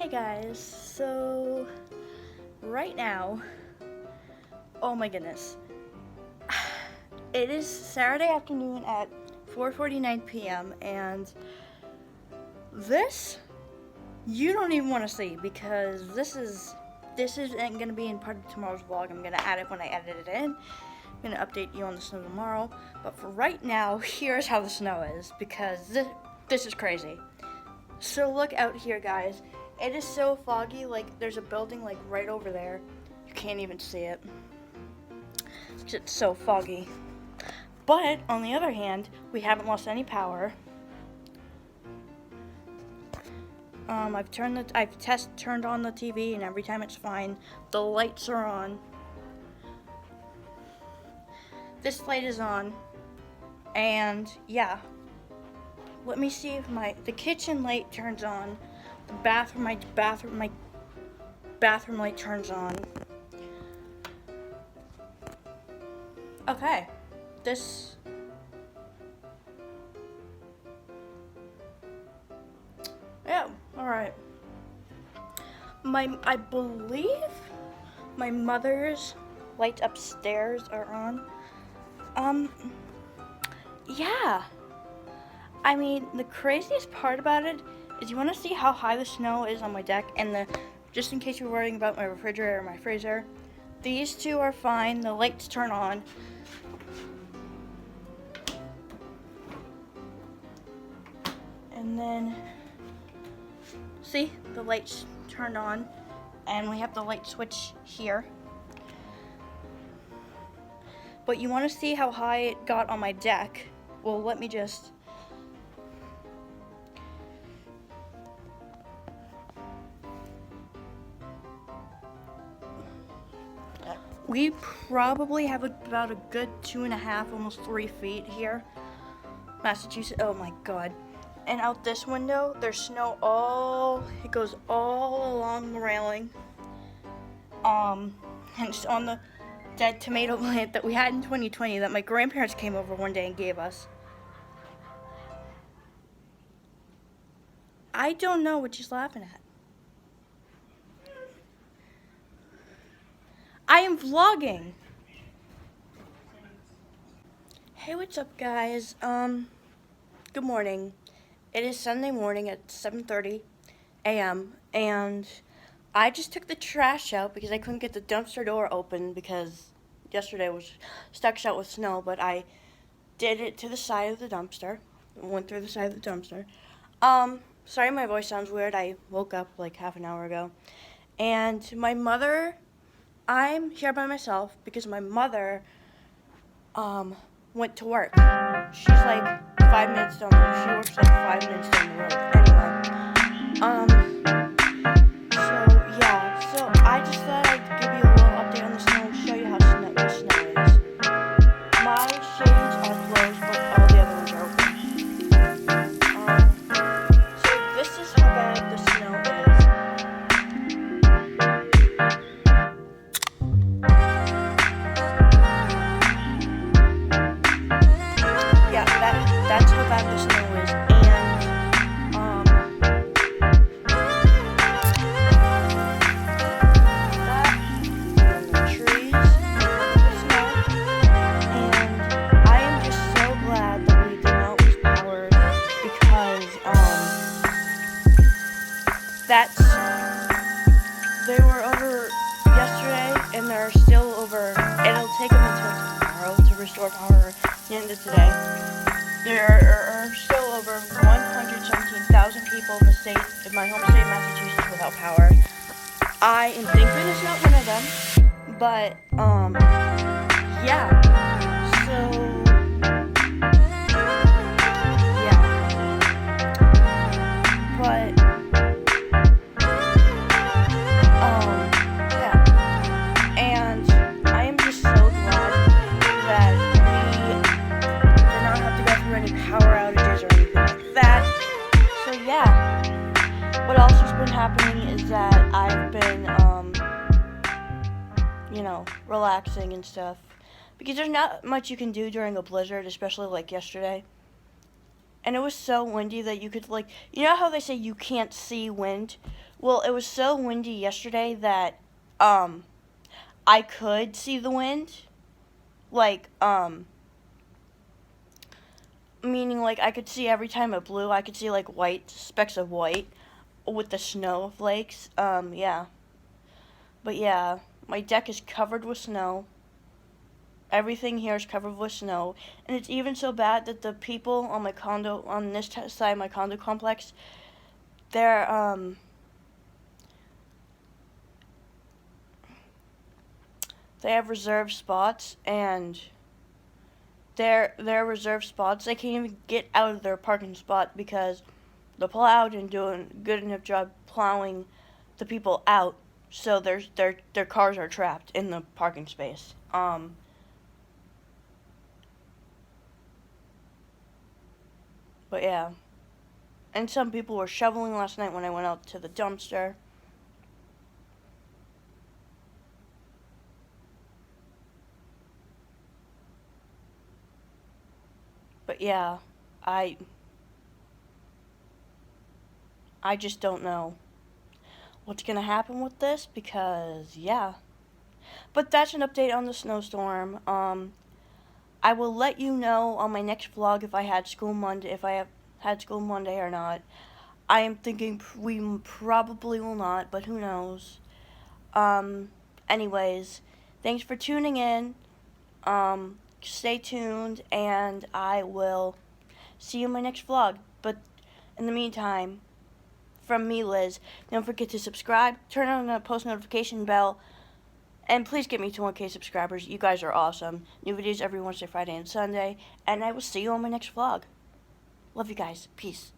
Hey guys, so right now, oh my goodness, it is Saturday afternoon at 4:49 p.m. and this you don't even want to see because this isn't gonna be in part of tomorrow's vlog. I'm gonna add it when I edit it in. I'm gonna update you on the snow tomorrow, but for right now, here's how the snow is because this is crazy. So look out here, guys. It is so foggy, like there's a building like right over there. You can't even see it. It's so foggy. But on the other hand, we haven't lost any power. I've turned on the TV and every time it's fine. The lights are on. This light is on. And yeah. Let me see if the kitchen light turns on. My bathroom light turns on. Okay. Yeah, alright. I believe my mother's lights upstairs are on. Yeah. I mean, the craziest part about it is you want to see how high the snow is on my deck, and just in case you're worrying about my refrigerator or my freezer, these two are fine. The lights turn on. And then, see, the lights turned on, and we have the light switch here. But you want to see how high it got on my deck. Well, let me just... We probably have about a good 2.5, almost 3 feet here. Massachusetts, oh my God. And out this window, there's snow it goes all along the railing. And it's on the dead tomato plant that we had in 2020 that my grandparents came over one day and gave us. I don't know what she's laughing at. I am vlogging. Hey, what's up, guys? Good morning. It is Sunday morning at 7:30 a.m. and I just took the trash out because I couldn't get the dumpster door open because yesterday was stuck shut with snow, but I did it to the side of the dumpster. Went through the side of the dumpster. Sorry my voice sounds weird. I woke up like half an hour ago. And I'm here by myself because my mother went to work. She's like 5 minutes down the road. She works like 5 minutes down the road. So yeah, so I just thought I'd give you a little update on the snow and show you how the snow is. My shades are closed, but all the other ones are open. So this is how bad the snow is. Yeah, that's how bad the snow is, and the trees, the snow, and I am just so glad that we did not lose power because they were over yesterday and they're still over. It'll take them until tomorrow to restore power at the end of today. There are still over 117,000 people in my home state of Massachusetts without power. I am thankful it's not one of them, but, yeah, so, yeah, but, yeah, and I am just so glad that we did not have to go through any power outages or anything like that. So yeah, what else has been happening is that I've been, relaxing and stuff. Because there's not much you can do during a blizzard, especially like yesterday. and it was so windy that you could, like, you know how they say you can't see wind? Well, it was so windy yesterday that I could see the wind, like, meaning, like, I could see every time it blew. I could see, like, white specks of white with the snowflakes. Yeah. But yeah, my deck is covered with snow. Everything here is covered with snow, and it's even so bad that the people on my condo, on this side of my condo complex, they're they have reserved spots, and their reserved spots, they can't even get out of their parking spot because the plow didn't do a good enough job plowing the people out, so their cars are trapped in the parking space. But yeah. And some people were shoveling last night when I went out to the dumpster. But yeah, I I just don't know what's gonna happen with this because yeah. But that's an update on the snowstorm. I will let you know on my next vlog if I had school Monday, if I have had school Monday or not. I am thinking we probably will not, but who knows. Anyways, thanks for tuning in. Stay tuned, and I will see you in my next vlog. But in the meantime, from me, Liz, don't forget to subscribe, turn on the post notification bell, and please get me to 1K subscribers. You guys are awesome. New videos every Wednesday, Friday, and Sunday, and I will see you on my next vlog. Love you guys. Peace.